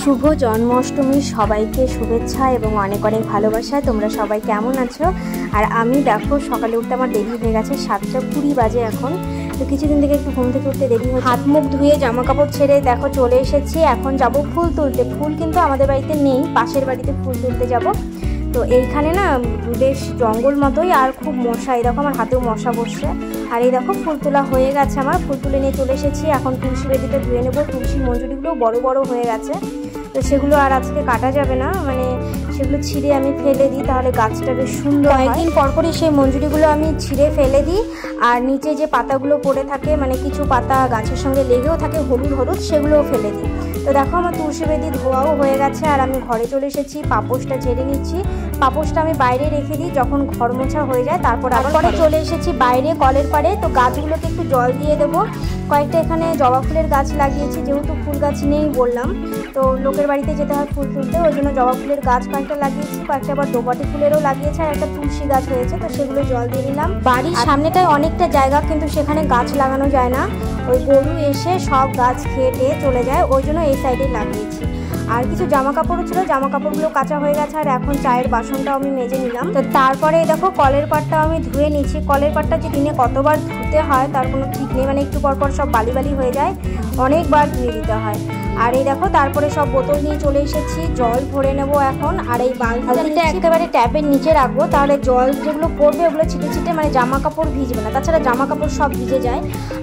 শুভ জন্মাষ্টমী সবাইকে শুভেচ্ছা এবং অনেক অনেক ভালোবাসা। তোমরা সবাই কেমন আছো? আর আমি দেখো সকালে উঠতে আমার দেরি হয়ে গেছে, 7:20 বাজে এখন। তো কিছুদিন থেকে একটু ঘুম থেকে উঠতে দেরি হচ্ছে। হাত মুখ ধুয়ে জামা কাপড় ছেড়ে দেখো চলে এসেছি। এখন যাব ফুল তুলতে। ফুল কিন্তু আমাদের বাড়িতে নেই, পাশের বাড়িতে ফুল তুলতে যাব। তো এইখানে না বেশ জঙ্গল মতোই, আর খুব মশা। এই দেখো আমার হাতেও মশা বসছে। আর এই দেখো ফুল তোলা হয়ে গেছে, আমার ফুল তুলে নিয়ে চলে এসেছি। এখন তুলসী বেদিটা ধুয়ে নেবো। তুলসী মঞ্জুরিগুলো বড় বড় হয়ে গেছে, তো সেগুলো আর আজকে কাটা যাবে না, মানে সেগুলো ছিঁড়ে আমি ফেলে দিই, তাহলে গাছটা বেশ সুন্দর। কয়েকদিন পরপরই সেই মঞ্জুরিগুলো আমি ছিঁড়ে ফেলে দিই। আর নিচে যে পাতাগুলো পড়ে থাকে, মানে কিছু পাতা গাছের সঙ্গে লেগেও থাকে হলুদ হলুদ, সেগুলোও ফেলে দিই। তো দেখো আমার তুলসী বেদি ধোয়াও হয়ে গেছে, আর আমি ঘরে চলে এসেছি। পাপোশটা ঝেড়ে নিচ্ছি। পাপোশটা আমি বাইরে রেখে দিই, যখন ঘর মোছা হয়ে যায় তারপর আবার চলে এসেছি বাইরে কলের পাড়ে। তো গাছগুলোকে একটু জল দিয়ে দেবো। কয়েকটা এখানে জবা ফুলের গাছ লাগিয়েছি, যেহেতু ফুল গাছ নেই বললাম, তো লোকের বাড়িতে যেতে হয় ফুল তুলতে, ওই জন্য জবা ফুলের গাছ কয়েকটা লাগিয়েছি। কয়েকটা আবার দোপাটি ফুলেরও লাগিয়েছে, আর একটা তুলসী গাছ হয়েছে, তো সেগুলো জল দিয়ে দিলাম। বাড়ির সামনেটায় অনেকটা জায়গা, কিন্তু সেখানে গাছ লাগানো যায় না, ওই গরু এসে সব গাছ খেয়ে চলে যায়, ওই জন্য এই সাইডে লাগিয়েছি। আর কিছু জামা কাপড়ও ছিল, জামা কাপড়গুলো কাঁচা হয়ে গেছে। আর এখন চায়ের বাসনটাও আমি মেজে নিলাম। তো তারপরে দেখো কলের পাড়টাও আমি ধুয়ে নিচ্ছি। কলের পাড়টা যে দিনে কতবার ধুতে হয় তার কোনো ঠিক নেই, মানে একটু পরপর সব বালি বালি হয়ে যায়, অনেকবার ধুয়ে দিতে হয়। আর এই দেখো তারপরে সব বোতল নিয়ে চলে এসেছি, জল ভরে নেবো এখন। আর এই বালতিটা একেবারে ট্যাপের নিচে রাখবো, তাহলে জল যেগুলো পড়বে ওগুলো ছিটে ছিটে মানে জামা কাপড় ভিজবে না, তাছাড়া জামা কাপড় সব ভিজে যায়।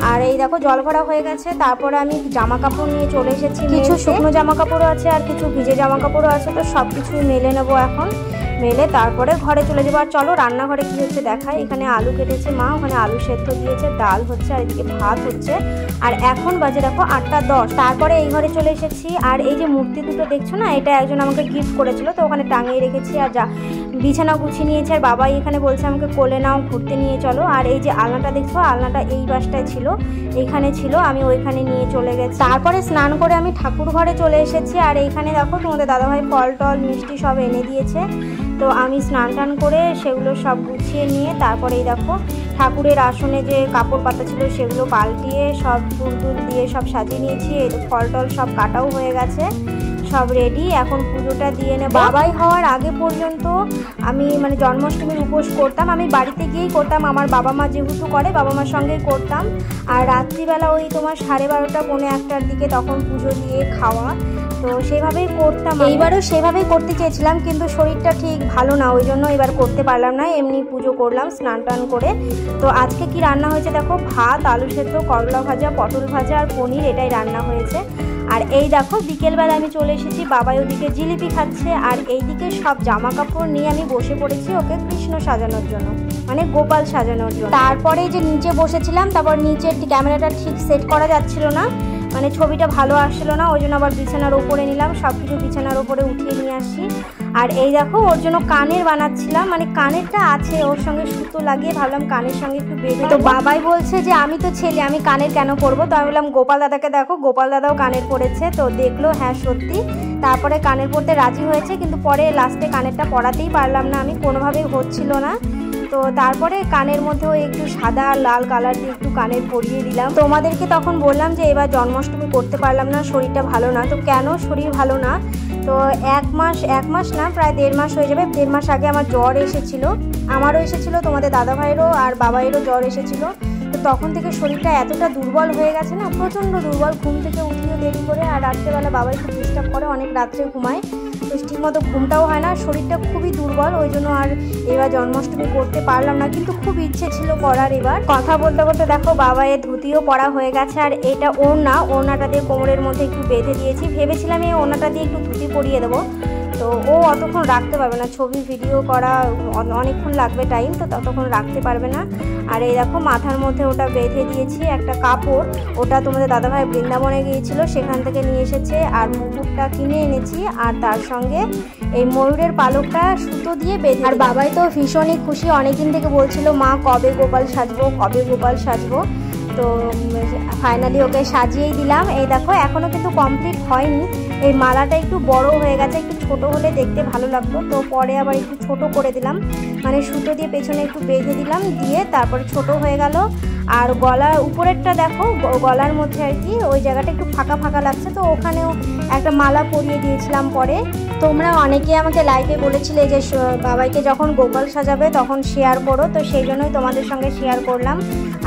আর এই দেখো জল ভরা হয়ে গেছে। তারপরে আমি জামা কাপড় নিয়ে চলে এসেছি। কিছু শুকনো জামা কাপড়ও আছে আর কিছু ভিজে জামা কাপড়ও আছে, তো সব কিছু মেলে নেবো এখন। মেলে তারপরে ঘরে চলে যাবো। আর চলো রান্নাঘরে কী হচ্ছে দেখায়। এখানে আলু কেটেছে মা, ওখানে আলু সেদ্ধ দিয়েছে, ডাল হচ্ছে, আর এদিকে ভাত হচ্ছে। আর এখন বাজে দেখো 8:10। তারপরে এই ঘরে চলে এসেছি। আর এই যে মূর্তি দুটো দেখছো না, এটা একজন আমাকে গিফট করেছিল, তো ওখানে টাঙিয়ে রেখেছি। আর যা বিছানা গুছিয়ে নিয়েছে, আর বাবাই এখানে বলছে আমাকে কোলে নাও, ঘুরতে নিয়ে চলো। আর এই যে আলনাটা দেখছো, আলনাটা এই বাসটায় ছিল, এইখানে ছিল, আমি ওইখানে নিয়ে চলে গেছি। তারপরে স্নান করে আমি ঠাকুর ঘরে চলে এসেছি। আর এইখানে দেখো তোমাদের দাদাভাই ফল টল মিষ্টি সব এনে দিয়েছে, তো আমি স্নান টান করে সেগুলো সব গুছিয়ে নিয়ে তারপরে এই দেখো ঠাকুরের আসনে যে কাপড় পাতা ছিল সেগুলো পাল্টিয়ে সব ফুল টুল দিয়ে সব সাজিয়ে নিয়েছি। এই ফল টল সব কাটাও হয়ে গেছে, সব রেডি। এখন পুজোটা দিয়ে নেব। বাবাই হওয়ার আগে পর্যন্ত আমি মানে জন্মাষ্টমীর উপোস করতাম, আমি বাড়িতে গিয়েই করতাম, আমার বাবা মা যেহেতু করে বাবা মার সঙ্গেই করতাম। আর রাত্রিবেলা ওই তোমার 12:30 পৌনে 1টার দিকে তখন পুজো দিয়ে খাওয়া, তো সেইভাবেই করতাম। এইবারও সেভাবেই করতে চেয়েছিলাম, কিন্তু শরীরটা ঠিক ভালো না, ওই জন্য এবার করতে পারলাম না, এমনি পুজো করলাম স্নান টান করে। তো আজকে কি রান্না হয়েছে দেখো, ভাত, আলু সেদ্ধ, করলা ভাজা, পটল ভাজা আর পনির, এটাই রান্না হয়েছে। আর এই দেখো বিকেলবেলা আমি চলে এসেছি, বাবাই ওদিকে জিলিপি খাচ্ছে, আর এইদিকে সব জামা কাপড় নিয়ে আমি বসে পড়েছি ওকে কৃষ্ণ সাজানোর জন্য, মানে গোপাল সাজানোর জন্য। তারপরে যে নিচে বসেছিলাম, তারপর নিচের ক্যামেরাটা ঠিক সেট করা যাচ্ছিল না, মানে ছবিটা ভালো আসছিল না, ওই জন্য আবার বিছানার ওপরে নিলাম, সব কিছু বিছানার ওপরে উঠিয়ে নিয়ে আসি। আর এই দেখো ওর জন্য কানের বানাচ্ছিলাম, মানে কানেরটা আছে ওর সঙ্গে সুতো লাগিয়ে, ভাবলাম কানের সঙ্গে একটু বেঁধে। তো বাবাই বলছে যে আমি তো ছেলে, আমি কানের কেন পরবো? তো আমি বললাম গোপাল দাদাকে দেখো, গোপাল দাদাও কানের পরেছে, তো দেখলো হ্যাঁ সত্যি। তারপরে কানের পরতে রাজি হয়েছে, কিন্তু পরে লাস্টে কানেরটা পরাতেই পারলাম না, আমি কোনোভাবেই হচ্ছিল না। তো তারপরে কানের মধ্যেও একটু সাদা আর লাল কালার দিয়ে একটু কানের পরিয়ে দিলাম। তোমাদেরকে তখন বললাম যে এবার জন্মাষ্টমী করতে পারলাম না, শরীরটা ভালো না। তো কেন শরীর ভালো না? তো এক মাস না, প্রায় 1.5 মাস হয়ে যাবে। 1.5 মাস আগে আমার জ্বর এসেছিল, আমারও এসেছিল, তোমাদের দাদাভাইয়েরও আর বাবাইয়েরও জ্বর এসেছিল। তো তখন থেকে শরীরটা এতটা দুর্বল হয়ে গেছে না, প্রচণ্ড দুর্বল। ঘুম থেকে উঠিও দেরি করে, আর রাত্রেবেলা বাবাই খুব ডিস্টার্ব করে, অনেক রাত্রে ঘুমায়, তো ঠিক মতো ঘুমটাও হয় না, শরীরটা খুবই দুর্বল, ওই জন্য আর এবার জন্মাষ্টমী করতে পারলাম না। কিন্তু খুব ইচ্ছে ছিল করার। এবার কথা বলতে বলতে দেখো বাবাইয়ের ধুতিও পরা হয়ে গেছে। আর এটা ওড়নাটা দিয়ে কোমরের মধ্যে একটু বেঁধে দিয়েছি, ভেবেছিলাম এই ওড়নাটা দিয়ে একটু ধুতি পরিয়ে দেবো, তো ও অতক্ষণ রাখতে পারবে না, ছবি ভিডিও করা অনেকক্ষণ লাগবে টাইম, তো ততক্ষণ রাখতে পারবে না। আর এই দেখো মাথার মধ্যে ওটা বেঁধে দিয়েছি একটা কাপড়, ওটা তোমাদের দাদাভাই বৃন্দাবনে গিয়েছিল, সেখান থেকে নিয়ে এসেছে। আর মুকুটটা কিনে এনেছি, আর তার সঙ্গে এই ময়ূরের পালকটা সুতো দিয়ে বেঁধে। আর বাবাই তো ভীষণই খুশি, অনেকদিন থেকে বলছিল মা কবে গোপাল সাজবো, কবে গোপাল সাজবো। তো ফাইনালি ওকে সাজিয়েই দিলাম। এই দেখো এখনও কিন্তু কমপ্লিট হয়নি, এই মালাটা একটু বড় হয়ে গেছে, একটু ছোট হলে দেখতে ভালো লাগতো, তো পরে আবার একটু ছোট করে দিলাম। মানে সুতো দিয়ে পেছনে একটু বেঁধে দিলাম, দিয়ে তারপরে ছোট হয়ে গেল। আর গলার উপরেরটা দেখো, গলার মধ্যে আর কি ওই জায়গাটা একটু ফাঁকা ফাঁকা লাগছে, তো ওখানেও একটা মালা পরিয়ে দিয়েছিলাম। পরে তোমরা অনেকেই আমাকে লাইভে বলেছিলে যে বাবাইকে যখন গোপাল সাজাবে তখন শেয়ার করো, তো সেই জন্যই তোমাদের সঙ্গে শেয়ার করলাম।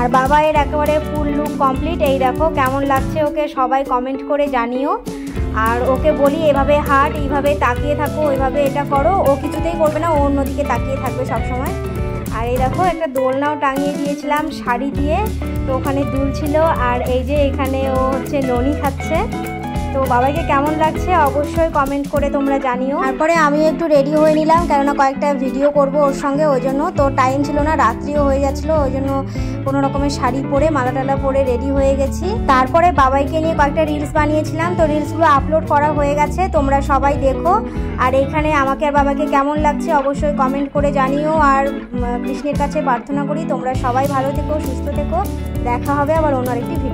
আর বাবাইয়ের একেবারে ফুল লুক কমপ্লিট। এই দেখো কেমন লাগছে ওকে সবাই কমেন্ট করে জানিও। আর ওকে বলি এভাবে হাঁট, এইভাবে তাকিয়ে থাকো, ওইভাবে এটা করো, ও কিছুতেই করবে না, ও অন্যদিকে তাকিয়ে থাকবে সবসময়। আর এই দেখো একটা দোলনাও টাঙিয়ে দিয়েছিলাম শাড়ি দিয়ে, তো ওখানে দুলছিল। আর এই যে এখানে ও হচ্ছে ননি খাচ্ছে। তো বাবাইকে কেমন লাগছে অবশ্যই কমেন্ট করে তোমরা জানিও। তারপরে আমি একটু রেডি হয়ে নিলাম, কেননা কয়েকটা ভিডিও করব ওর সঙ্গে, ওই জন্য। তো টাইম ছিল না, রাত্রিও হয়ে যাচ্ছিলো, ওই জন্য কোনো রকমের শাড়ি পরে মালা টালা পরে রেডি হয়ে গেছি। তারপরে বাবাইকে নিয়ে কয়েকটা রিলস বানিয়েছিলাম, তো রিলসগুলো আপলোড করা হয়ে গেছে, তোমরা সবাই দেখো। আর এখানে আমাকে আর বাবাকে কেমন লাগছে অবশ্যই কমেন্ট করে জানিও। আর কৃষ্ণের কাছে প্রার্থনা করি তোমরা সবাই ভালো থেকো, সুস্থ থেকো। দেখা হবে আবার অন্য আরেকটি ভিডিও।